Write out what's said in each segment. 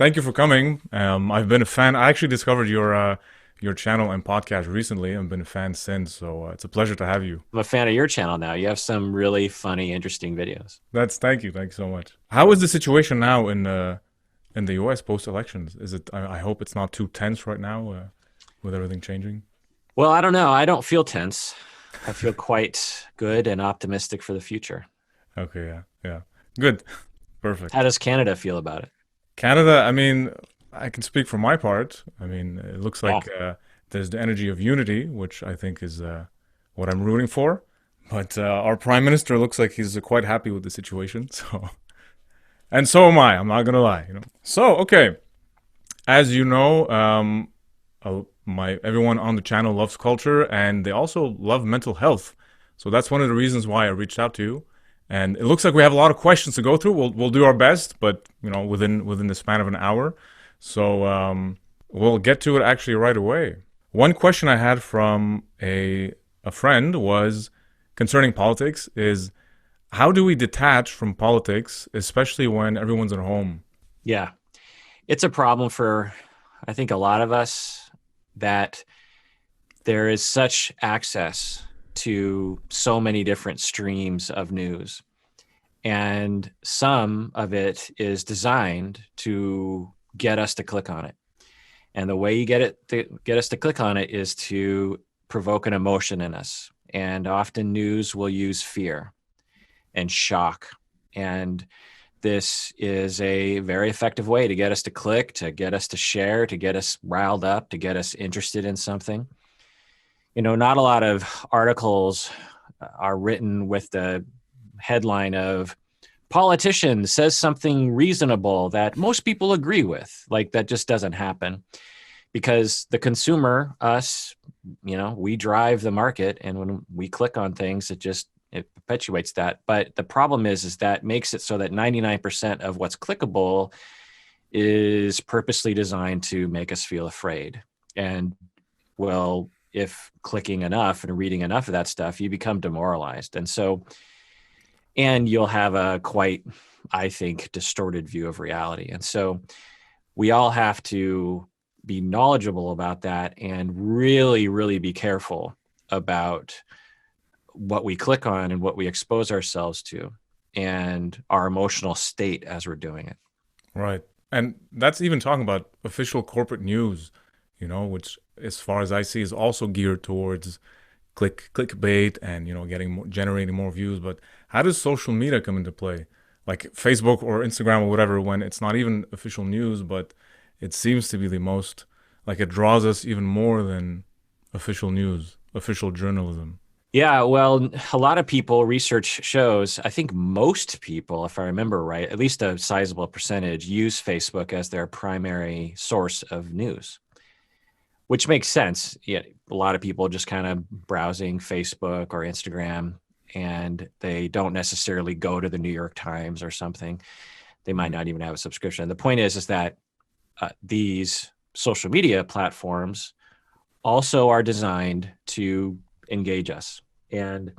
Thank you for coming. I've been a fan. I actually discovered your channel and podcast recently. I've been a fan since, so it's a pleasure to have you. I'm a fan of your channel now. You have some really funny, interesting videos. Thank you so much. How is the situation now in the U.S. post elections? Is it? I hope it's not too tense right now with everything changing. Well, I don't know. I don't feel tense. I feel quite good and optimistic for the future. Okay, yeah, good, How perfect. does Canada feel about it? Canada. I mean, I can speak for my part. I mean, it looks Yeah. like there's the energy of unity, which I think is what I'm rooting for. But our prime minister looks like he's quite happy with the situation. So, and so am I. I'm not gonna lie. So, okay, as you know, my everyone on the channel loves culture, and they also love mental health. So that's one of the reasons why I reached out to you. And it looks like we have a lot of questions to go through. We'll do our best, but within the span of an hour. So we'll get to it actually right away. One question I had from a friend was concerning politics is how do we detach from politics, especially when everyone's at home? Yeah. It's a problem for, I think, a lot of us that there is such access to so many different streams of news. And some of it is designed to get us to click on it. And the way you get us to click on it is to provoke an emotion in us. And often news will use fear and shock. And this is a very effective way to get us to click, to get us to share, to get us riled up, to get us interested in something. Not a lot of articles are written with the headline of politician says something reasonable that most people agree with. Like that just doesn't happen because the consumer, us, we drive the market, and when we click on things, it perpetuates that. But the problem is that makes it so that 99% of what's clickable is purposely designed to make us feel afraid. And well, if clicking enough and reading enough of that stuff, you become demoralized. And you'll have a quite, I think, distorted view of reality. And so we all have to be knowledgeable about that and really, really be careful about what we click on and what we expose ourselves to and our emotional state as we're doing it. Right. And that's even talking about official corporate news, which as far as I see is also geared towards clickbait and generating more views. But how does social media come into play? Like Facebook or Instagram or whatever, when it's not even official news, but it seems to be the most like it draws us even more than official news, official journalism. Yeah, well, a lot of people, research shows, I think most people, if I remember right, at least a sizable percentage, use Facebook as their primary source of news, which makes sense. Yeah, a lot of people just kind of browsing Facebook or Instagram, and they don't necessarily go to the New York Times or something. They might Mhm. not even have a subscription. The point is that these social media platforms also are designed to engage us. And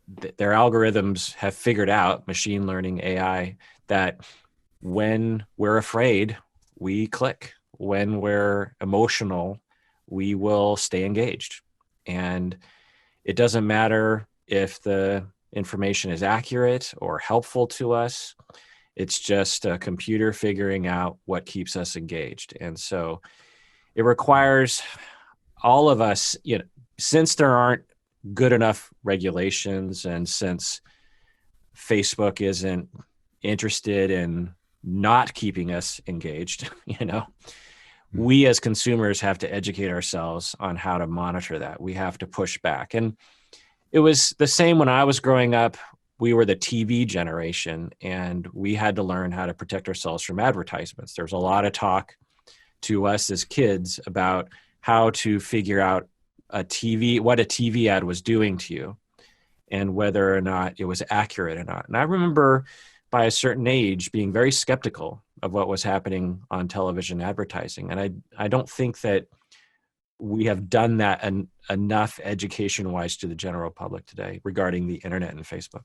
their algorithms have figured out, machine learning, AI, that when we're afraid, we click. When we're emotional, we will stay engaged. And it doesn't matter if the information is accurate or helpful to us. It's just a computer figuring out what keeps us engaged. And so it requires all of us, since there aren't good enough regulations, and since Facebook isn't interested in not keeping us engaged, we as consumers have to educate ourselves on how to monitor that. We have to push back. And it was the same when I was growing up. We were the TV generation, and we had to learn how to protect ourselves from advertisements. There's a lot of talk to us as kids about how to figure out what a TV ad was doing to you and whether or not it was accurate or not. And I remember by a certain age being very skeptical of what was happening on television advertising. And I don't think that we have done that enough education wise to the general public today regarding the internet and Facebook.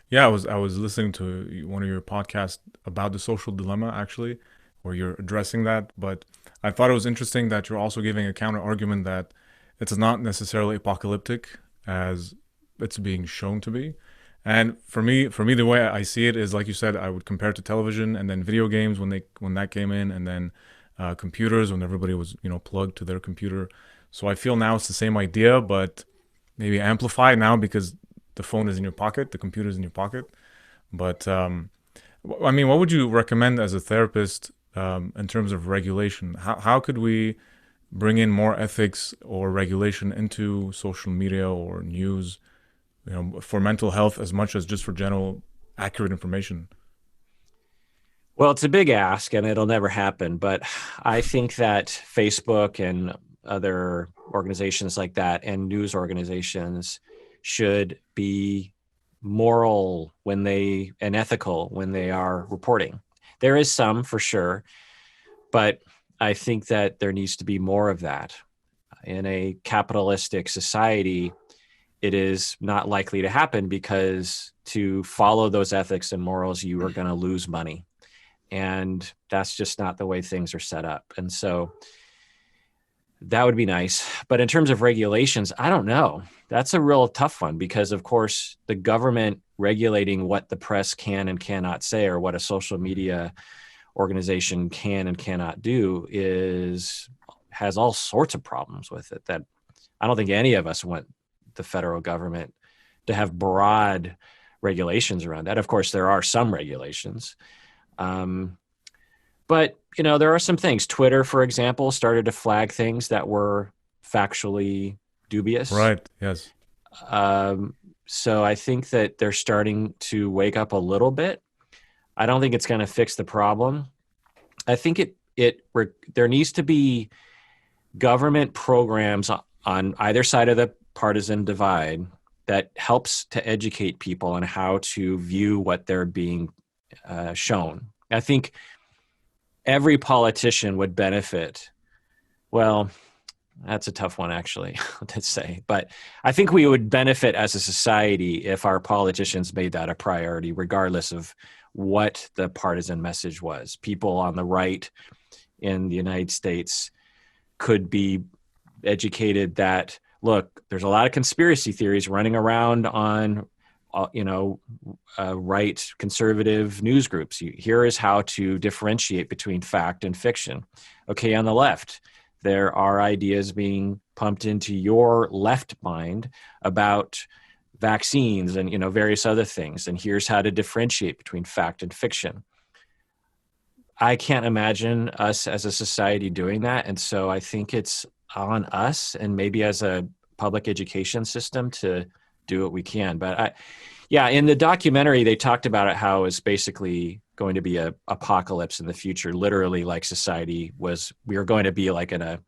Yeah, I was listening to one of your podcasts about the social dilemma actually, or you're addressing that. But I thought it was interesting that you're also giving a counter argument that it's not necessarily apocalyptic as it's being shown to be. And for me, the way I see it is like you said, I would compare it to television and then video games when that came in, and then computers when everybody was plugged to their computer. So I feel now it's the same idea, but maybe amplified now because the phone is in your pocket, the computer is in your pocket. But I mean, what would you recommend as a therapist in terms of regulation? How could we bring in more ethics or regulation into social media or news, for mental health as much as just for general accurate information? Well, it's a big ask and it'll never happen. But I think that Facebook and other organizations like that and news organizations should be moral and ethical when they are reporting. There is some for sure, but I think that there needs to be more of that. In a capitalistic society, it is not likely to happen because to follow those ethics and morals, you are going to lose money. And that's just not the way things are set up. And so that would be nice. But in terms of regulations, I don't know. That's a real tough one because, of course, the government regulating what the press can and cannot say or what a social media organization can and cannot do has all sorts of problems with it that I don't think any of us want the federal government to have broad regulations around that. Of course, there are some regulations. But, there are some things. Twitter, for example, started to flag things that were factually dubious. Right. Yes. So I think that they're starting to wake up a little bit. I don't think it's going to fix the problem. I think there needs to be government programs on either side of the partisan divide that helps to educate people on how to view what they're being shown. I think every politician would benefit. Well, that's a tough one actually to say, but I think we would benefit as a society if our politicians made that a priority, regardless of what the partisan message was. People on the right in the United States could be educated that, look, there's a lot of conspiracy theories running around on right conservative news groups. Here is how to differentiate between fact and fiction. Okay, on the left, there are ideas being pumped into your left mind about vaccines and various other things. And here's how to differentiate between fact and fiction. I can't imagine us as a society doing that. And so I think it's on us and maybe as a public education system to do what we can. But in the documentary, they talked about it, how it's basically going to be a apocalypse in the future, literally like we were going to be like in a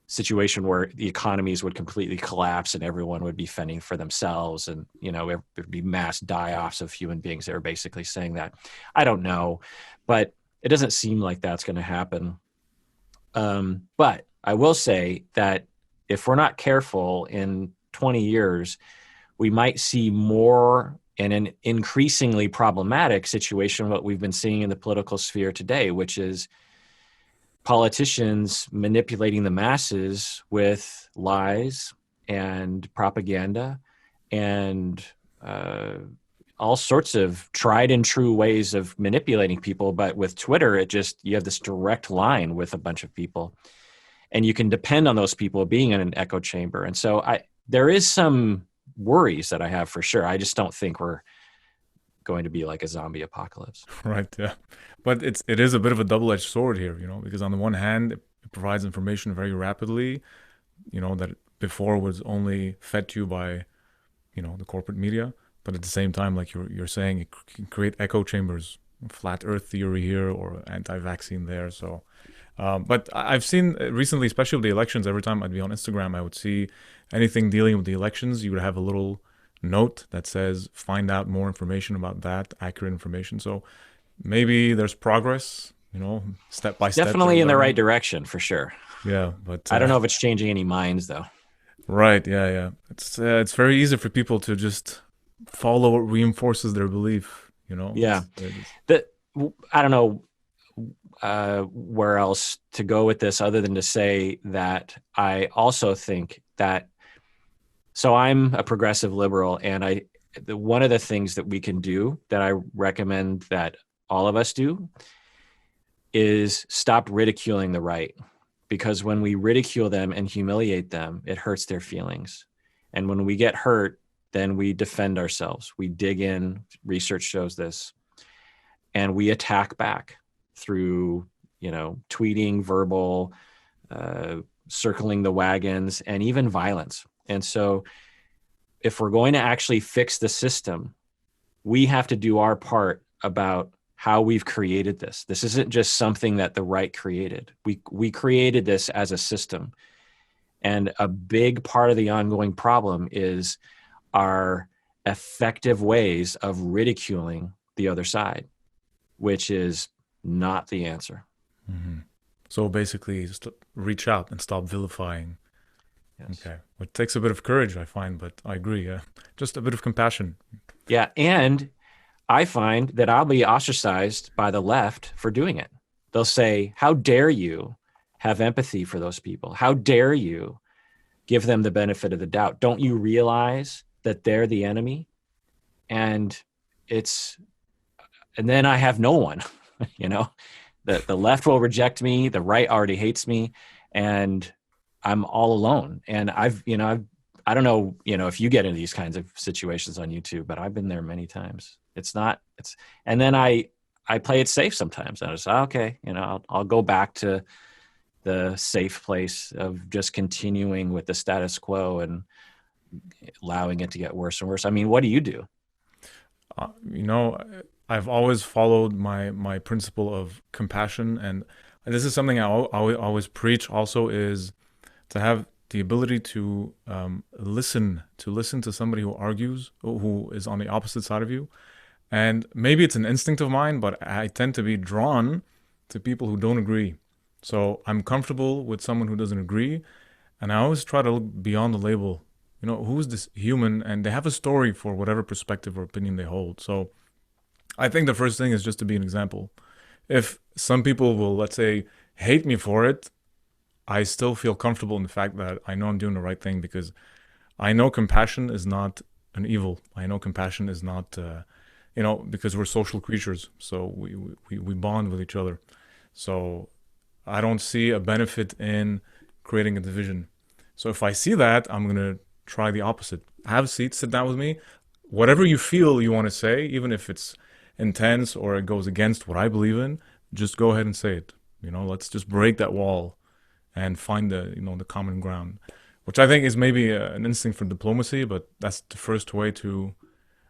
situation where the economies would completely collapse and everyone would be fending for themselves. And, there'd be mass die-offs of human beings. They were basically saying that. I don't know, but it doesn't seem like that's going to happen. But I will say that if we're not careful in 20 years, we might see more in an increasingly problematic situation, what we've been seeing in the political sphere today, which is politicians manipulating the masses with lies and propaganda and all sorts of tried and true ways of manipulating people. But with Twitter, you have this direct line with a bunch of people, and you can depend on those people being in an echo chamber. And so there is some worries that I have for sure. I just don't think we're going to be like a zombie apocalypse. Right. Yeah. But it is a bit of a double-edged sword here, because on the one hand, it provides information very rapidly, that before was only fed to you by, the corporate media. But at the same time, like you're saying, it can create echo chambers, flat Earth theory here or anti-vaccine there. So, but I've seen recently, especially with the elections, every time I'd be on Instagram, I would see anything dealing with the elections. You would have a little note that says, find out more information about that, accurate information. So maybe there's progress, step by step. Definitely in the right direction for sure. Yeah. But I don't know if it's changing any minds though. Right. Yeah. Yeah. It's very easy for people to just follow what reinforces their belief, Yeah. I don't know where else to go with this other than to say that I also think that, so I'm a progressive liberal, and one of the things that we can do that I recommend that all of us do is stop ridiculing the right. Because when we ridicule them and humiliate them, it hurts their feelings. And when we get hurt, then we defend ourselves. We dig in, research shows this, and we attack back through, tweeting, verbal, circling the wagons, and even violence. And so if we're going to actually fix the system, we have to do our part about how we've created this. This isn't just something that the right created. We created this as a system. And a big part of the ongoing problem is our effective ways of ridiculing the other side, which is not the answer. Mm-hmm. So basically, just reach out and stop vilifying. Yes. Okay. It takes a bit of courage, I find, but I agree. Yeah. Just a bit of compassion. Yeah. And I find that I'll be ostracized by the left for doing it. They'll say, how dare you have empathy for those people? How dare you give them the benefit of the doubt? Don't you realize that they're the enemy? And then I have no one, the left will reject me. The right already hates me, and I'm all alone. And I don't know, if you get into these kinds of situations on YouTube, but I've been there many times. And then I play it safe sometimes. I just, okay, I'll go back to the safe place of just continuing with the status quo and allowing it to get worse and worse. I mean, what do you do? I've always followed my principle of compassion, and this is something I always preach. Also, is to have the ability to listen to somebody who argues, who is on the opposite side of you. And maybe it's an instinct of mine, but I tend to be drawn to people who don't agree. So I'm comfortable with someone who doesn't agree, and I always try to look beyond the label. Who's this human? And they have a story for whatever perspective or opinion they hold. So I think the first thing is just to be an example. If some people will, let's say, hate me for it, I still feel comfortable in the fact that I know I'm doing the right thing, because I know compassion is not an evil. I know compassion is not, because we're social creatures, so we bond with each other. So I don't see a benefit in creating a division. So if I see that, I'm going to try the opposite. Have a seat, sit down with me. Whatever you feel you want to say, even if it's intense or it goes against what I believe in, just go ahead and say it. Let's just break that wall and find the common ground, which I think is maybe an instinct for diplomacy, but that's the first way to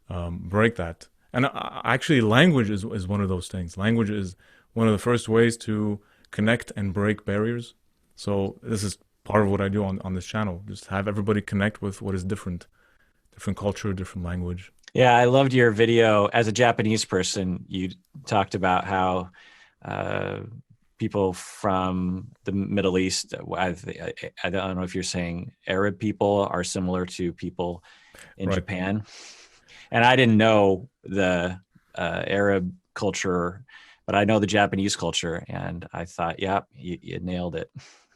break that. And actually, language is one of those things. Language is one of the first ways to connect and break barriers. So this is part of what I do on this channel. Just have everybody connect with what is different culture, different language. Yeah, I loved your video. As a Japanese person, you talked about how people from the Middle East, I don't know if you're saying Arab people are similar to people in Right. Japan. And I didn't know the Arab culture, but I know the Japanese culture. And I thought, yeah, you nailed it.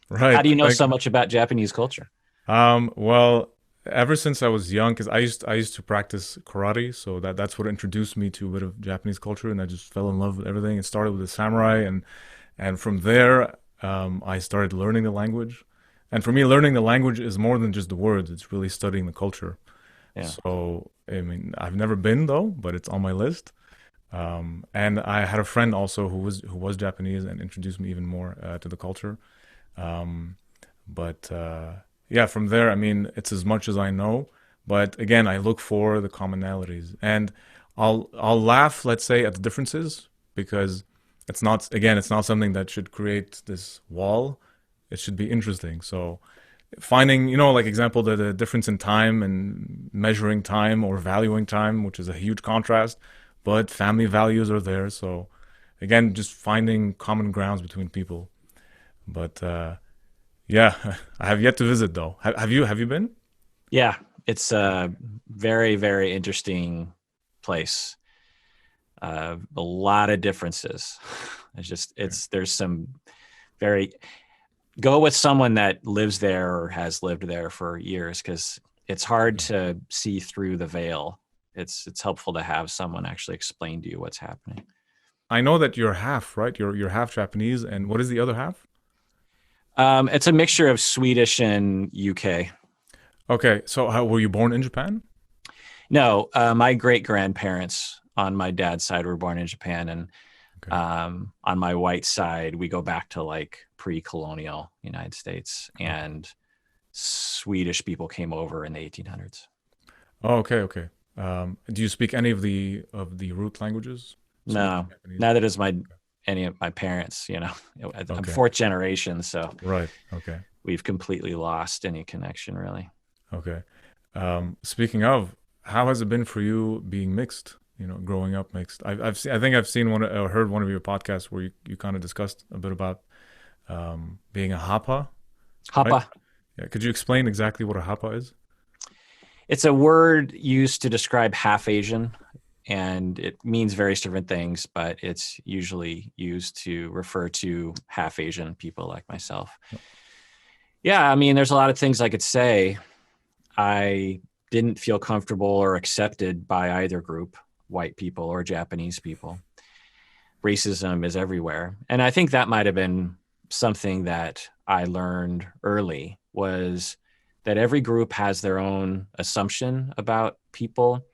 Right. How do you know so much about Japanese culture? Well, ever since I was young, because I used to practice karate, so that's what introduced me to a bit of Japanese culture, and I just fell in love with everything. It started with the samurai, and from there, I started learning the language. And for me, learning the language is more than just the words; it's really studying the culture. Yeah. So, I mean, I've never been though, but it's on my list. And I had a friend also who was Japanese and introduced me even more to the culture. But yeah, from there, I mean, it's as much as I know. But again, I look for the commonalities, and I'll laugh, let's say, at the differences, because it's not something that should create this wall. It should be interesting. So finding, like example, the difference in time and measuring time or valuing time, which is a huge contrast, but family values are there. So again, just finding common grounds between people. But yeah, I have yet to visit though. Have you been? Yeah, it's a very, very interesting place. A lot of differences. There's some very, go with someone that lives there or has lived there for years, because it's hard to see through the veil. It's helpful to have someone actually explain to you what's happening. I know that you're half, right? You're half Japanese, and what is the other half? It's a mixture of Swedish and UK. Okay, so how were you born in Japan? No, my great grandparents on my dad's side were born in Japan, and Okay. on my white side, we go back to like pre-colonial United States, and Swedish people came over in the 1800s. Oh, okay. Do you speak any of the root languages? Swedish, No, Japanese? neither does any of my parents. I'm Okay. fourth generation, so Right. Okay. we've completely lost any connection, really. Okay. Speaking of, how has it been for you being mixed? Growing up mixed. I think I've seen one or heard one of your podcasts where you kind of discussed a bit about being a hapa, right? Hapa. Yeah. Could you explain exactly what a hapa is? It's a word used to describe half Asian, and it means various different things, but it's usually used to refer to half Asian people like myself. Yeah, I mean, there's a lot of things I could say. I didn't feel comfortable or accepted by either group, white people or Japanese people. Racism is everywhere. And I think that might have been something that I learned early, was that every group has their own assumption about people,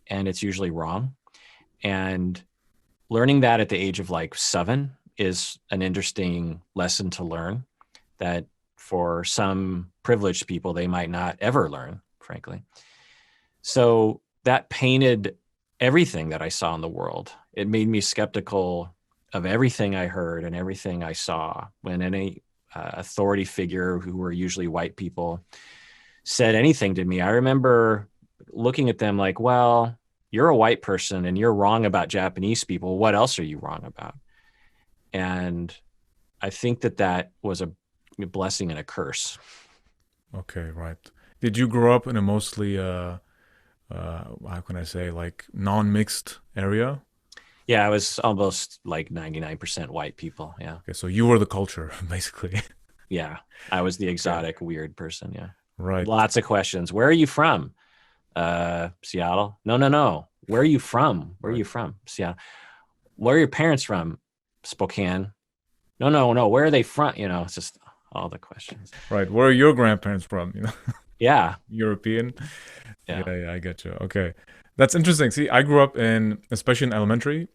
and it's usually wrong. And learning that at the age of like 7 is an interesting lesson to learn, that for some privileged people, they might not ever learn, frankly. So that painted everything that I saw in the world. It made me skeptical of everything I heard and everything I saw when any authority figure, who were usually white people, said anything to me. I remember looking at them like, well, you're a white person and you're wrong about Japanese people. What else are you wrong about? And I think that was a blessing and a curse. Okay, right. Did you grow up in a mostly how can I say, like non-mixed area? Yeah, I was almost like 99% white people. Yeah. Okay, so you were the culture, basically. Yeah. I was the Okay, exotic, weird person. Yeah. right. Lots of questions. Where are you from? Seattle. No. Where are you from? Where are Right. you from? Seattle. Where are your parents from? Spokane. No. Where are they from? It's just all the questions. Right. Where are your grandparents from? Yeah. European? Yeah. Yeah, I get you. Okay. That's interesting. See, I grew up especially in elementary,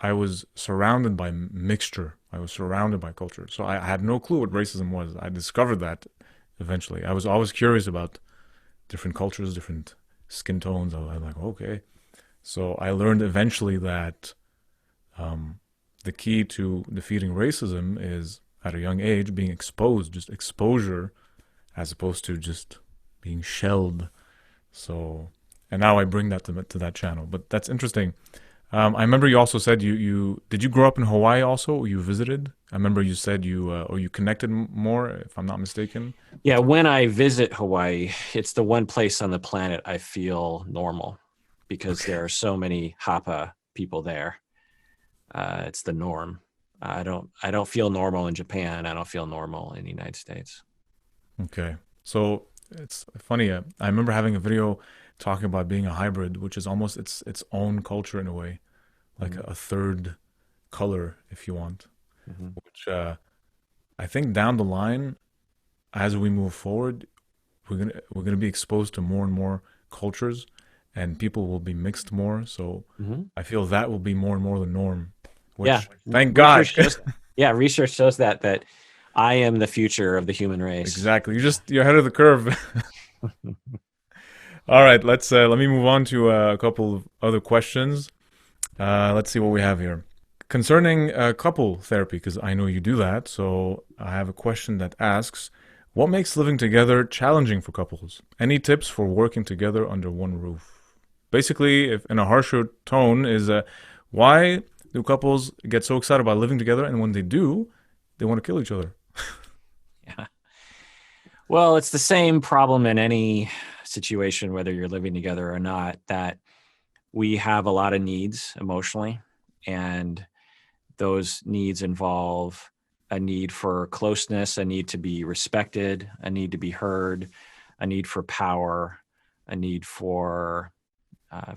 I was surrounded by mixture. I was surrounded by culture. So I had no clue what racism was. I discovered that eventually. I was always curious about different cultures, different skin tones. I was like, okay. So I learned eventually that um, the key to defeating racism is at a young age being exposed, just exposure, as opposed to just being shelled. So, and now I bring that to that channel. But that's interesting. I remember you also said you did you grow up in Hawaii also, or you visited? I remember you said you connected more, if I'm not mistaken. Yeah. When I visit Hawaii, it's the one place on the planet I feel normal, because Okay. there are so many Hapa people there. It's the norm. I don't feel normal in Japan. I don't feel normal in the United States. Okay. So it's funny. I remember having a video talking about being a hybrid, which is almost its own culture in a way, like Mm-hmm. a third color, if you want. Mm-hmm. Which I think down the line, as we move forward, we're gonna be exposed to more and more cultures, and people will be mixed more. So Mm-hmm. I feel that will be more and more the norm. Yeah. Which, thank Research God. shows. Yeah, research shows that I am the future of the human race. Exactly. You're ahead of the curve. All right, let me move on to a couple of other questions. Let's see what we have here. Concerning couple therapy, because I know you do that, so I have a question that asks, what makes living together challenging for couples? Any tips for working together under one roof? Basically, if in a harsher tone, is why do couples get so excited about living together, and when they do, they want to kill each other? Yeah. Well, it's the same problem in any situation, whether you're living together or not, that we have a lot of needs emotionally, and those needs involve a need for closeness, a need to be respected, a need to be heard, a need for power, a need for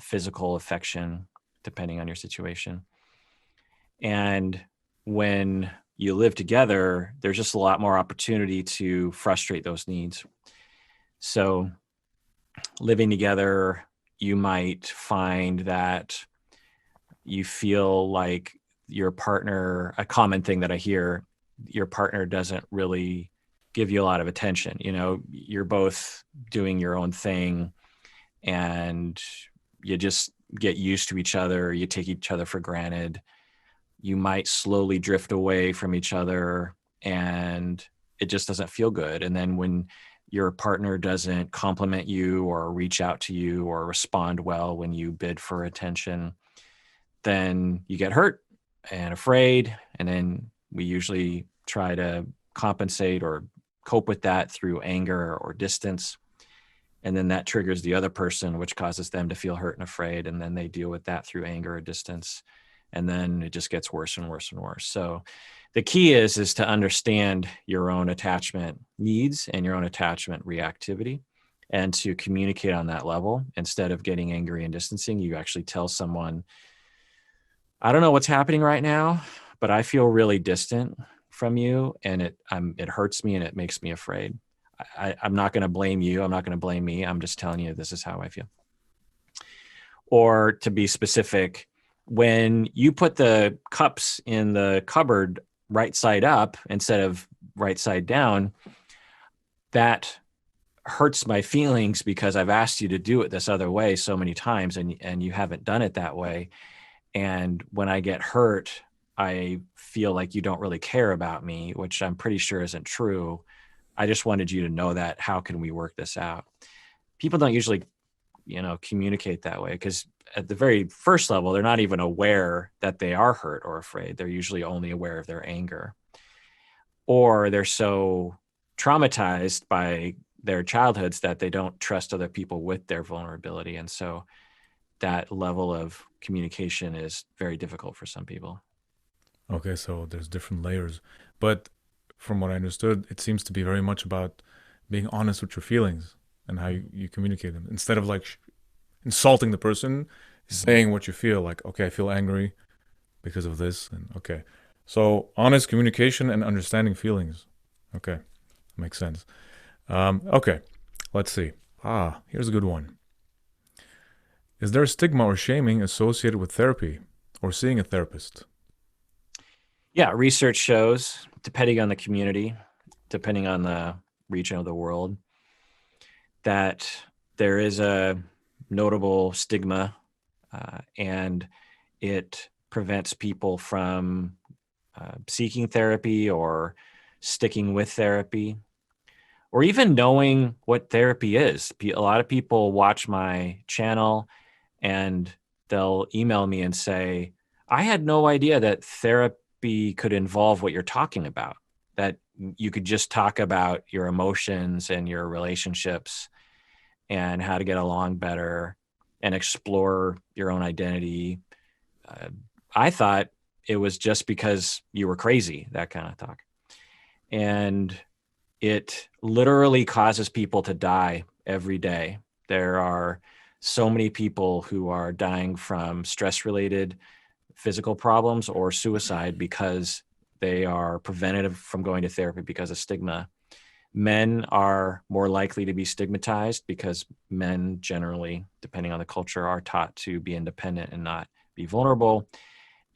physical affection, depending on your situation. And when you live together, there's just a lot more opportunity to frustrate those needs. So living together, you might find that you feel like your partner, a common thing that I hear, your partner doesn't really give you a lot of attention. You know, you're both doing your own thing and you just get used to each other. You take each other for granted. You might slowly drift away from each other and it just doesn't feel good. And then when your partner doesn't compliment you or reach out to you or respond well when you bid for attention, then you get hurt and afraid. And then we usually try to compensate or cope with that through anger or distance. And then that triggers the other person, which causes them to feel hurt and afraid. And then they deal with that through anger or distance. And then it just gets worse and worse and worse. So the key is to understand your own attachment needs and your own attachment reactivity, and to communicate on that level. Instead of getting angry and distancing, you actually tell someone, I don't know what's happening right now, but I feel really distant from you, and it hurts me and it makes me afraid. I'm not going to blame you. I'm not going to blame me. I'm just telling you this is how I feel. Or to be specific, when you put the cups in the cupboard right side up instead of right side down, that hurts my feelings because I've asked you to do it this other way so many times and you haven't done it that way. And when I get hurt, I feel like you don't really care about me, which I'm pretty sure isn't true. I just wanted you to know that. How can we work this out? People don't usually, communicate that way because at the very first level, they're not even aware that they are hurt or afraid. They're usually only aware of their anger, or they're so traumatized by their childhoods that they don't trust other people with their vulnerability. And so that level of communication is very difficult for some people. Okay, so there's different layers. But from what I understood, it seems to be very much about being honest with your feelings and how you communicate them. Instead of like insulting the person, saying what you feel, like, okay, I feel angry because of this. And okay. So honest communication and understanding feelings. Okay, makes sense. Okay, let's see. Here's a good one. Is there a stigma or shaming associated with therapy or seeing a therapist? Yeah, research shows, depending on the community, depending on the region of the world, that there is a notable stigma, and it prevents people from seeking therapy or sticking with therapy, or even knowing what therapy is. A lot of people watch my channel and they'll email me and say, I had no idea that therapy could involve what you're talking about, that you could just talk about your emotions and your relationships and how to get along better and explore your own identity. I thought it was just because you were crazy, that kind of talk. And it literally causes people to die every day. There are so many people who are dying from stress-related physical problems or suicide because they are prevented from going to therapy because of stigma. Men are more likely to be stigmatized because men generally, depending on the culture, are taught to be independent and not be vulnerable.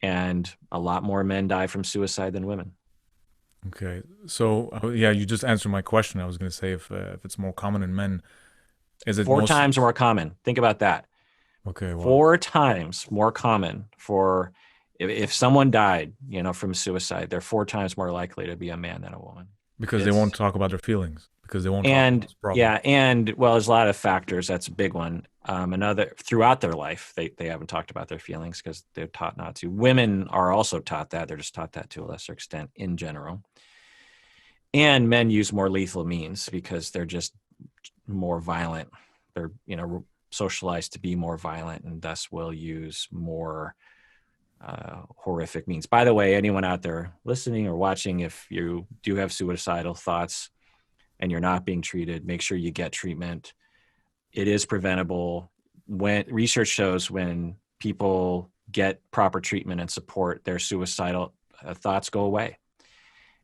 And a lot more men die from suicide than women. Okay, so yeah, you just answered my question. I was going to say if it's more common in men, is it Four most? times more common. Think about that. Okay, well, 4 times more common for if someone died, from suicide, they're 4 times more likely to be a man than a woman. because they won't talk about their feelings, because they won't talk about And this problem. yeah, and well, there's a lot of factors. That's a big one. Another, throughout their life, they haven't talked about their feelings because they're taught not to. Women are also taught that. They're just taught that to a lesser extent in general. And men use more lethal means because they're just more violent. They're, socialized to be more violent and thus will use more horrific means. By the way, anyone out there listening or watching, if you do have suicidal thoughts and you're not being treated, make sure you get treatment. It is preventable. When research shows when people get proper treatment and support, their suicidal thoughts go away.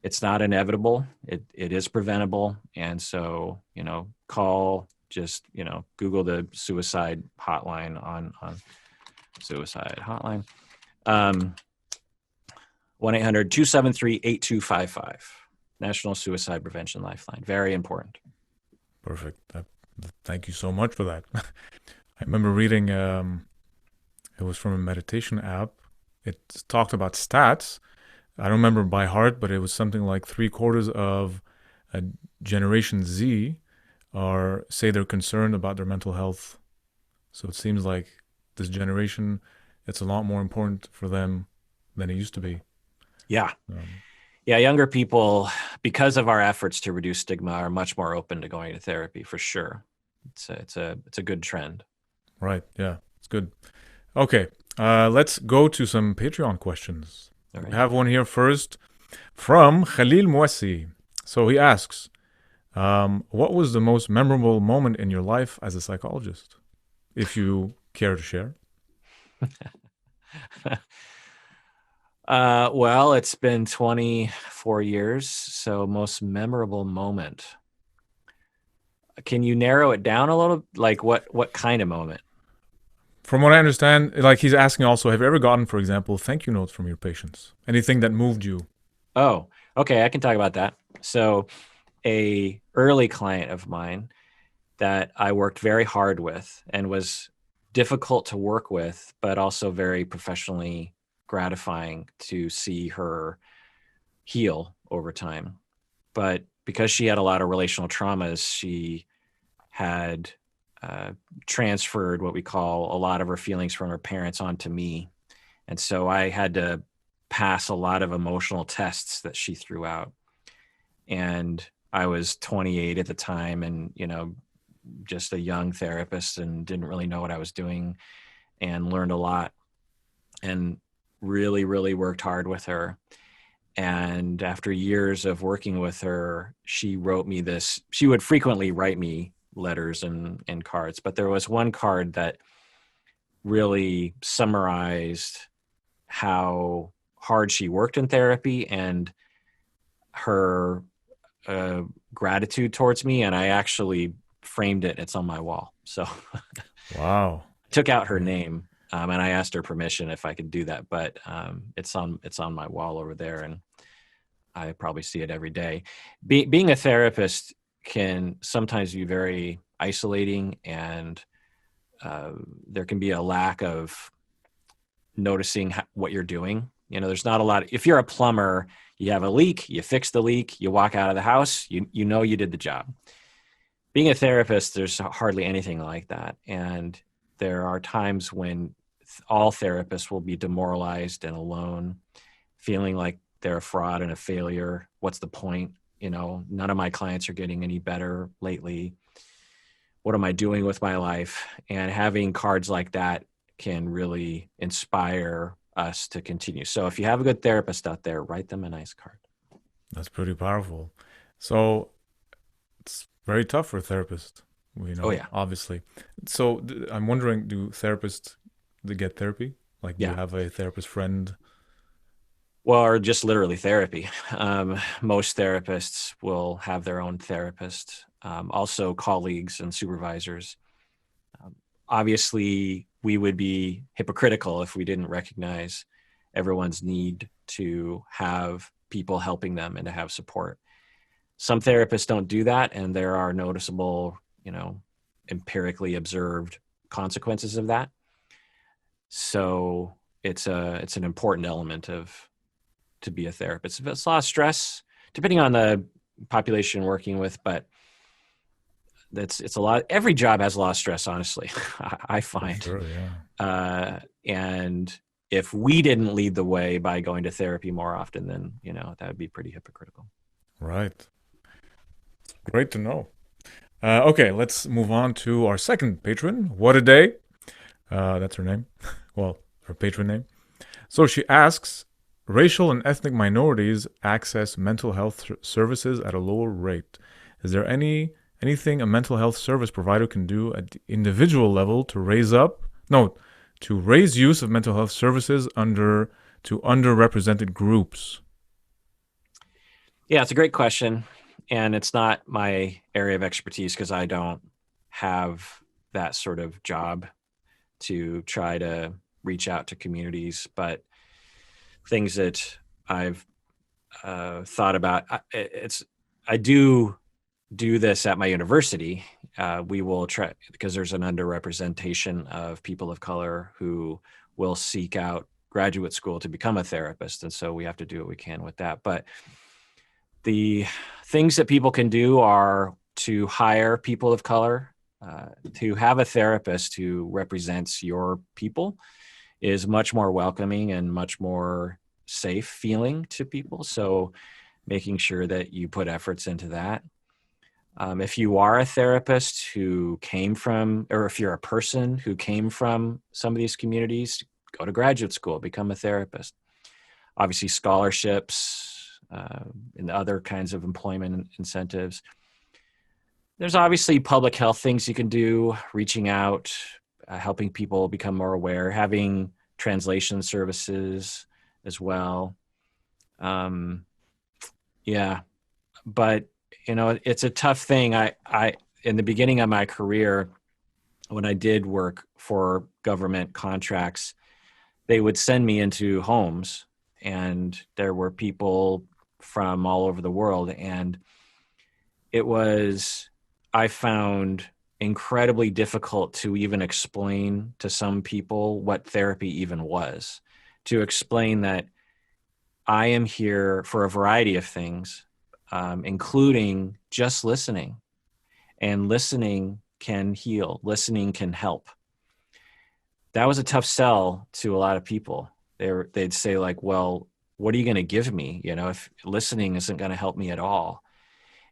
It's not inevitable. It is preventable. And so, just, Google the suicide hotline on suicide hotline. 1-800-273-8255. National Suicide Prevention Lifeline. Very important. Perfect. Thank you so much for that. I remember reading, it was from a meditation app. It talked about stats. I don't remember by heart, but it was something like 3/4 of Generation Z say they're concerned about their mental health. So it seems like this generation, it's a lot more important for them than it used to be. Yeah. Yeah, younger people, because of our efforts to reduce stigma, are much more open to going to therapy for sure. It's a good trend. Right. Yeah, it's good. Okay, let's go to some Patreon questions. Right. We have one here first from Khalil Mouassi. So he asks, what was the most memorable moment in your life as a psychologist? If you care to share. Well, it's been 24 years, so most memorable moment. Can you narrow it down a little? Like what kind of moment? From what I understand, like he's asking also, have you ever gotten, for example, thank you notes from your patients? Anything that moved you? Oh, okay, I can talk about that. So a early client of mine that I worked very hard with and was difficult to work with, but also very professionally gratifying to see her heal over time. But because she had a lot of relational traumas, she had transferred what we call a lot of her feelings from her parents onto me. And so I had to pass a lot of emotional tests that she threw out. And I was 28 at the time and, just a young therapist and didn't really know what I was doing and learned a lot and really, really worked hard with her. And after years of working with her, she wrote me this. She would frequently write me letters and cards, but there was one card that really summarized how hard she worked in therapy and her gratitude towards me. And I actually framed it. It's on my wall. So Wow. Took out her name and I asked her permission if I could do that, but it's on my wall over there and I probably see it every day. Being a therapist can sometimes be very isolating and there can be a lack of noticing what you're doing. There's not a lot. If you're a plumber, you have a leak, you fix the leak, you walk out of the house, you know you did the job. Being a therapist, there's hardly anything like that. And there are times when all therapists will be demoralized and alone, feeling like they're a fraud and a failure. What's the point? None of my clients are getting any better lately. What am I doing with my life? And having cards like that can really inspire us to continue. So if you have a good therapist out there, write them a nice card. That's pretty powerful. So it's very tough for a therapist, Oh, yeah. obviously. So I'm wondering, do therapists get therapy? Like, do you have a therapist friend? Well, or just literally therapy. Most therapists will have their own therapist, also colleagues and supervisors. Obviously, we would be hypocritical if we didn't recognize everyone's need to have people helping them and to have support. Some therapists don't do that, and there are noticeable, empirically observed consequences of that. So it's an important element to be a therapist. It's a lot of stress, depending on the population you're working with, but it's a lot. Every job has a lot of stress, honestly. I find. Sure, yeah. And if we didn't lead the way by going to therapy more often, then that would be pretty hypocritical. Right. Great to know. Okay, let's move on to our second patron. What a day. That's her name. Well, her patron name. So she asks, racial and ethnic minorities access mental health services at a lower rate. Is there anything a mental health service provider can do at the individual level to raise use of mental health services to underrepresented groups? Yeah, it's a great question. And it's not my area of expertise because I don't have that sort of job to try to reach out to communities. But things that I've thought about, I do this at my university. We will try, because there's an underrepresentation of people of color who will seek out graduate school to become a therapist. And so we have to do what we can with that. But the things that people can do are to hire people of color, to have a therapist who represents your people is much more welcoming and much more safe feeling to people. So making sure that you put efforts into that. If you are a therapist who came from, or if you're a person who came from some of these communities, go to graduate school, become a therapist. Obviously, scholarships and other kinds of employment incentives. There's obviously public health things you can do, reaching out, helping people become more aware, having translation services as well. Yeah, but it's a tough thing. I in the beginning of my career, when I did work for government contracts, they would send me into homes, and there were people from all over the world, and I found incredibly difficult to even explain to some people what therapy even was, to explain that I am here for a variety of things, including just listening. And listening can heal. Listening can help. That was a tough sell to a lot of people. They'd say like, well, what are you going to give me? If listening isn't going to help me at all.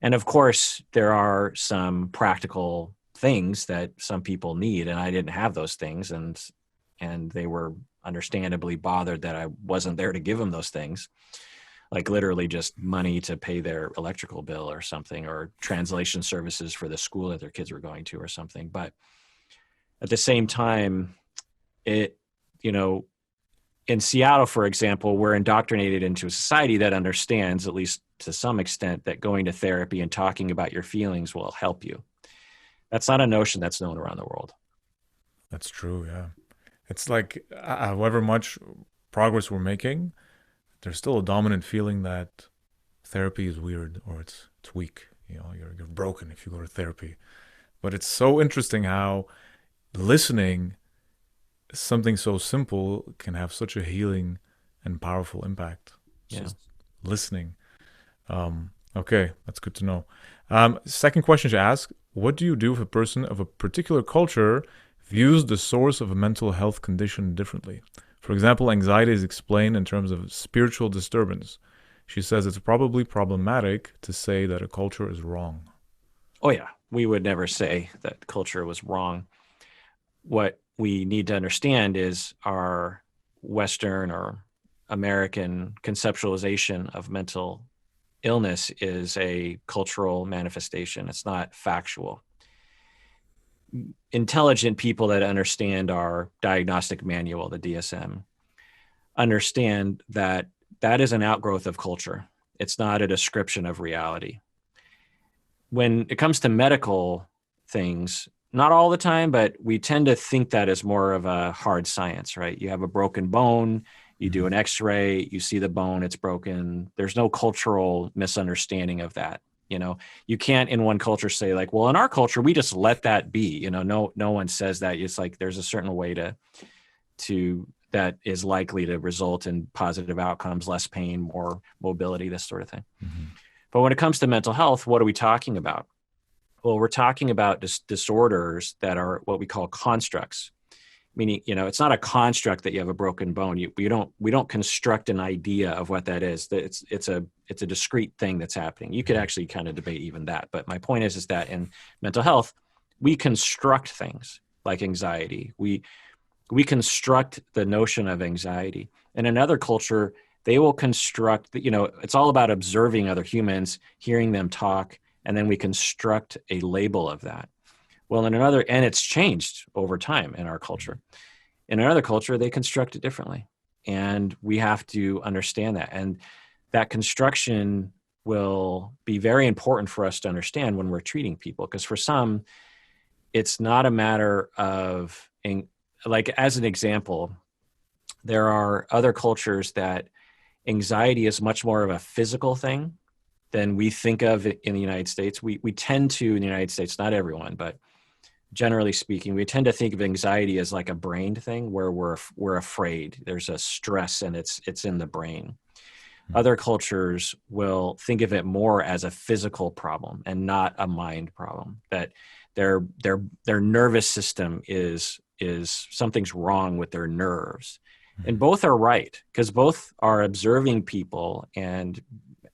And of course, there are some practical things that some people need, and I didn't have those things, and they were understandably bothered that I wasn't there to give them those things, like literally just money to pay their electrical bill or something, or translation services for the school that their kids were going to or something. But at the same time, in Seattle, for example, we're indoctrinated into a society that understands, at least to some extent, that going to therapy and talking about your feelings will help you. That's not a notion that's known around the world. That's true, yeah. It's like, however much progress we're making, there's still a dominant feeling that therapy is weird or it's weak. You're broken if you go to therapy. But it's so interesting how listening, something so simple, can have such a healing and powerful impact. It's just listening. Okay, that's good to know. Second question to ask: what do you do if a person of a particular culture views the source of a mental health condition differently? For example, anxiety is explained in terms of spiritual disturbance. She says it's probably problematic to say that a culture is wrong. Oh yeah, we would never say that culture was wrong. What we need to understand is our Western or American conceptualization of mental illness is a cultural manifestation. It's not factual. Intelligent people that understand our diagnostic manual, the DSM, understand that that is an outgrowth of culture. It's not a description of reality. When it comes to medical things, not all the time, but we tend to think that is more of a hard science, right? You have a broken bone, you do an x-ray, you see the bone, it's broken. There's no cultural misunderstanding of that. You can't in one culture say like, well, in our culture, we just let that be. No one says that. It's like there's a certain way to that is likely to result in positive outcomes, less pain, more mobility, this sort of thing. Mm-hmm. But when it comes to mental health, what are we talking about? Well, we're talking about disorders that are what we call constructs. Meaning, it's not a construct that you have a broken bone. We don't construct an idea of what that is. It's a discrete thing that's happening. You could actually kind of debate even that. But my point is that in mental health, we construct things like anxiety. we construct the notion of anxiety. In another culture, they will construct, it's all about observing other humans, hearing them talk, and then we construct a label of that. Well, and it's changed over time in our culture. In another culture, they construct it differently. And we have to understand that. And that construction will be very important for us to understand when we're treating people. Because for some, it's not a matter of, like, as an example, there are other cultures that anxiety is much more of a physical thing than we think of in the United States. We tend to, in the United States, not everyone, but generally speaking, we tend to think of anxiety as like a brain thing where we're afraid. There's a stress and it's in the brain. Other cultures will think of it more as a physical problem and not a mind problem, that their nervous system is something's wrong with their nerves. And both are right, because both are observing people and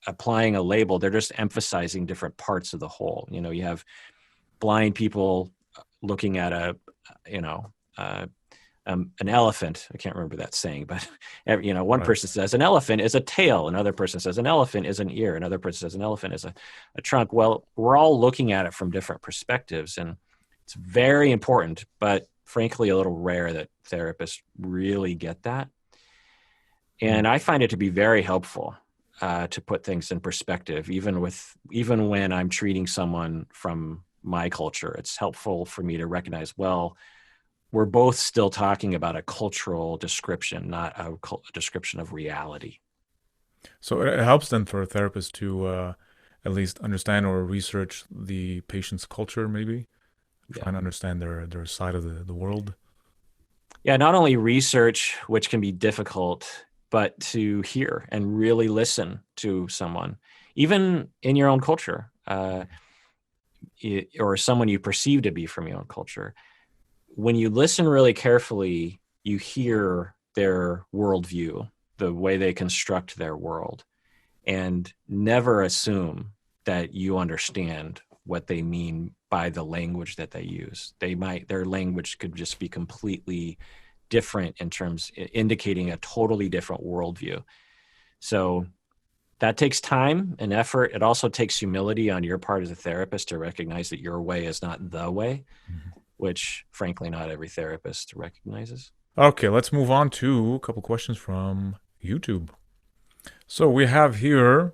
applying a label. They're just emphasizing different parts of the whole. You have blind people looking at an elephant. I can't remember that saying, but one person says an elephant is a tail. Another person says an elephant is an ear. Another person says an elephant is a trunk. Well, we're all looking at it from different perspectives, and it's very important, but frankly, a little rare that therapists really get that. And I find it to be very helpful to put things in perspective, even when I'm treating someone from my culture. It's helpful for me to recognize, well, we're both still talking about a cultural description, not a description of reality. So it helps then for a therapist to at least understand or research the patient's culture, maybe try and understand their side of the world. Yeah, not only research, which can be difficult, but to hear and really listen to someone, even in your own culture, or someone you perceive to be from your own culture. When you listen really carefully, you hear their worldview, the way they construct their world, and never assume that you understand what they mean by the language that they use. Their language could just be completely different in terms, indicating a totally different worldview. So that takes time and effort. It also takes humility on your part as a therapist to recognize that your way is not the way, which frankly, not every therapist recognizes. Okay, let's move on to a couple questions from YouTube. So we have here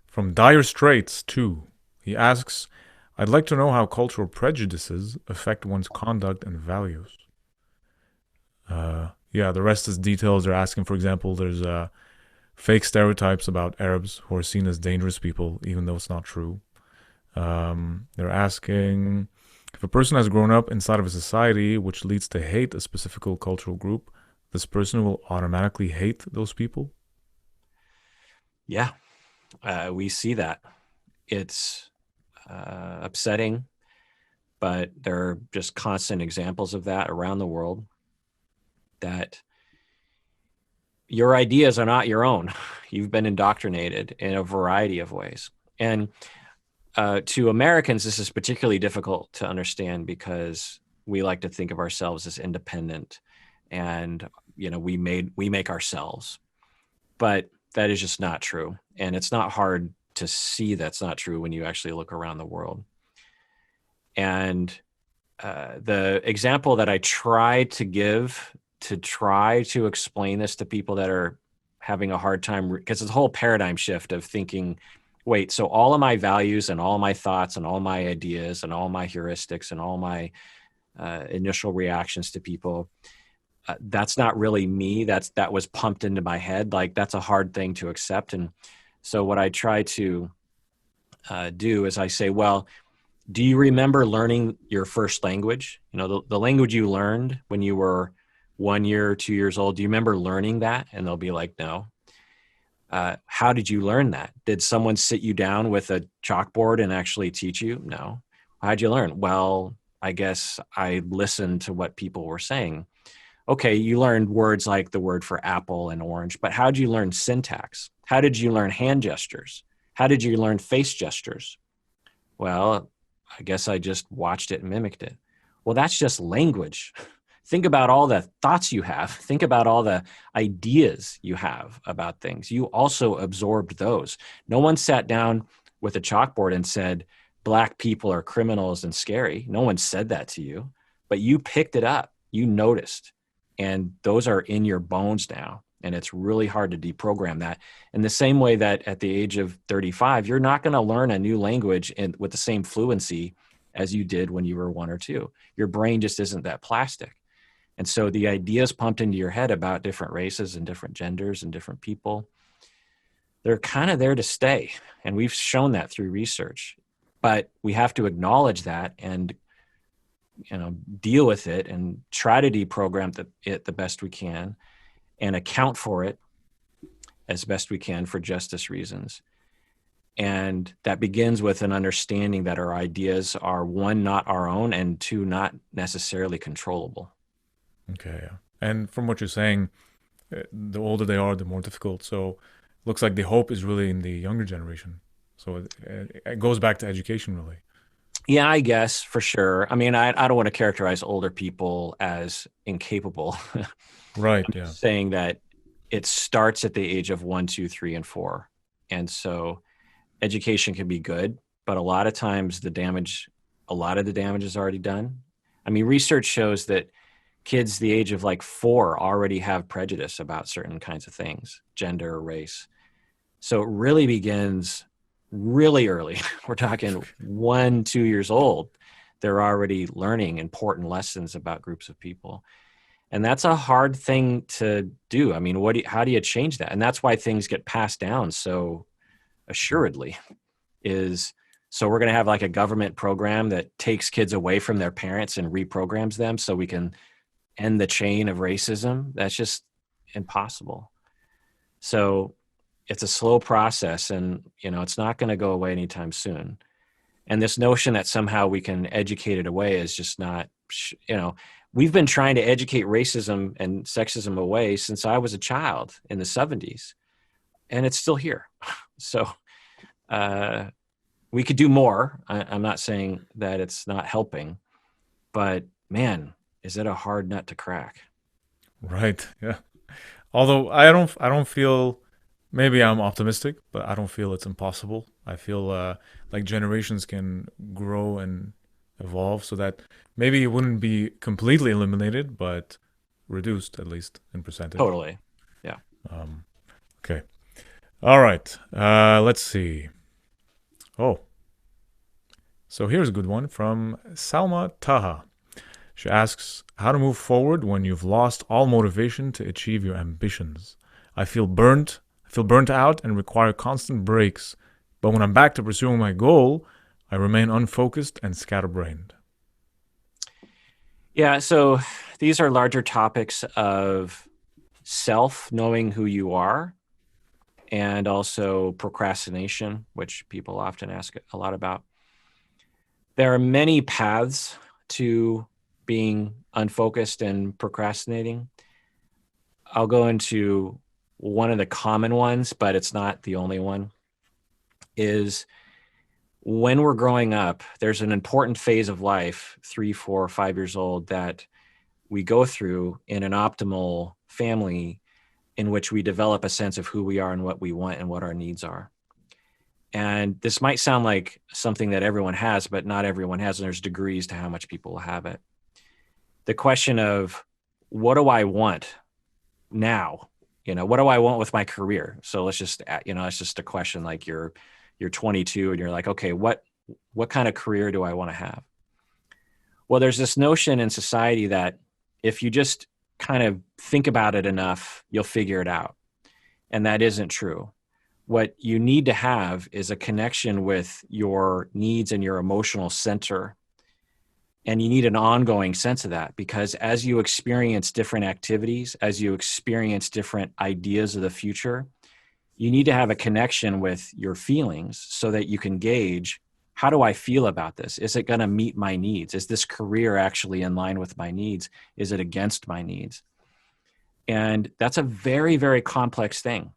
from Dire Straits 2. He asks, I'd like to know how cultural prejudices affect one's conduct and values. The rest is details. They're asking, for example, there's fake stereotypes about Arabs who are seen as dangerous people, even though it's not true. They're asking, if a person has grown up inside of a society which leads to hate a specific cultural group, this person will automatically hate those people? Yeah, we see that. It's upsetting, but there are just constant examples of that around the world, that your ideas are not your own. You've been indoctrinated in a variety of ways. And to Americans, this is particularly difficult to understand because we like to think of ourselves as independent, and we make ourselves. But that is just not true. And it's not hard to see that's not true when you actually look around the world. And the example that I try to give to try to explain this to people that are having a hard time, because it's a whole paradigm shift of thinking, wait, so all of my values and all my thoughts and all my ideas and all my heuristics and all my initial reactions to people, that's not really me. That was pumped into my head. Like, that's a hard thing to accept. And so what I try to do is I say, well, do you remember learning your first language? The language you learned when you were 1 year or 2 years old. Do you remember learning that? And they'll be like, no. How did you learn that? Did someone sit you down with a chalkboard and actually teach you? No. How'd you learn? Well, I guess I listened to what people were saying. Okay, you learned words like the word for apple and orange, but how did you learn syntax? How did you learn hand gestures? How did you learn face gestures? Well, I guess I just watched it and mimicked it. Well, that's just language. think about all the thoughts you have. Think about all the ideas you have about things. You also absorbed those. No one sat down with a chalkboard and said, Black people are criminals and scary. No one said that to you, but you picked it up. You noticed. And those are in your bones now. And it's really hard to deprogram that. In the same way that at the age of 35, you're not going to learn a new language with the same fluency as you did when you were 1 or 2. Your brain just isn't that plastic. And so the ideas pumped into your head about different races and different genders and different people, they're kind of there to stay. And we've shown that through research. But we have to acknowledge that and deal with it and try to deprogram it the best we can and account for it as best we can for justice reasons. And that begins with an understanding that our ideas are, 1, not our own, and 2, not necessarily controllable. Okay, yeah. And from what you're saying, the older they are, the more difficult. So it looks like the hope is really in the younger generation. So it goes back to education, really. Yeah, I guess, for sure. I mean, I don't want to characterize older people as incapable. Right, I'm yeah. saying that it starts at the age of 1, 2, 3, and 4. And so education can be good, but a lot of times a lot of the damage is already done. I mean, research shows that kids the age of like 4 already have prejudice about certain kinds of things, gender or race. So it really begins really early. We're talking 1, 2 years old. They're already learning important lessons about groups of people. And that's a hard thing to do. I mean, how do you change that? And that's why things get passed down so assuredly so we're going to have like a government program that takes kids away from their parents and reprograms them so we can end the chain of racism. That's just impossible. So it's a slow process, and it's not going to go away anytime soon. And this notion that somehow we can educate it away is just not, we've been trying to educate racism and sexism away since I was a child in the 70s, and it's still here. So we could do more. I'm not saying that it's not helping, but man, is it a hard nut to crack? Right, yeah. Although I don't feel, maybe I'm optimistic, but I don't feel it's impossible. I feel like generations can grow and evolve so that maybe it wouldn't be completely eliminated, but reduced at least in percentage. Totally. Yeah. Okay. All right. Let's see. Oh. So here's a good one from Salma Taha. She asks, how to move forward when you've lost all motivation to achieve your ambitions. I feel burnt out and require constant breaks, but when I'm back to pursuing my goal, I remain unfocused and scatterbrained. Yeah, so these are larger topics of self, knowing who you are, and also procrastination, which people often ask a lot about. There are many paths to being unfocused and procrastinating. I'll go into one of the common ones, but it's not the only one, is when we're growing up, there's an important phase of life, 3, 4, 5 years old, that we go through in an optimal family in which we develop a sense of who we are and what we want and what our needs are. And this might sound like something that everyone has, but not everyone has, and there's degrees to how much people have it. The question of, what do I want now? What do I want with my career? So let's just, it's just a question, like you're 22 and you're like, okay, what kind of career do I want to have? Well, there's this notion in society that if you just kind of think about it enough, you'll figure it out. And that isn't true. What you need to have is a connection with your needs and your emotional center. And you need an ongoing sense of that, because as you experience different activities, as you experience different ideas of the future, you need to have a connection with your feelings so that you can gauge, how do I feel about this? Is it going to meet my needs? Is this career actually in line with my needs? Is it against my needs? And that's a very, very complex thing.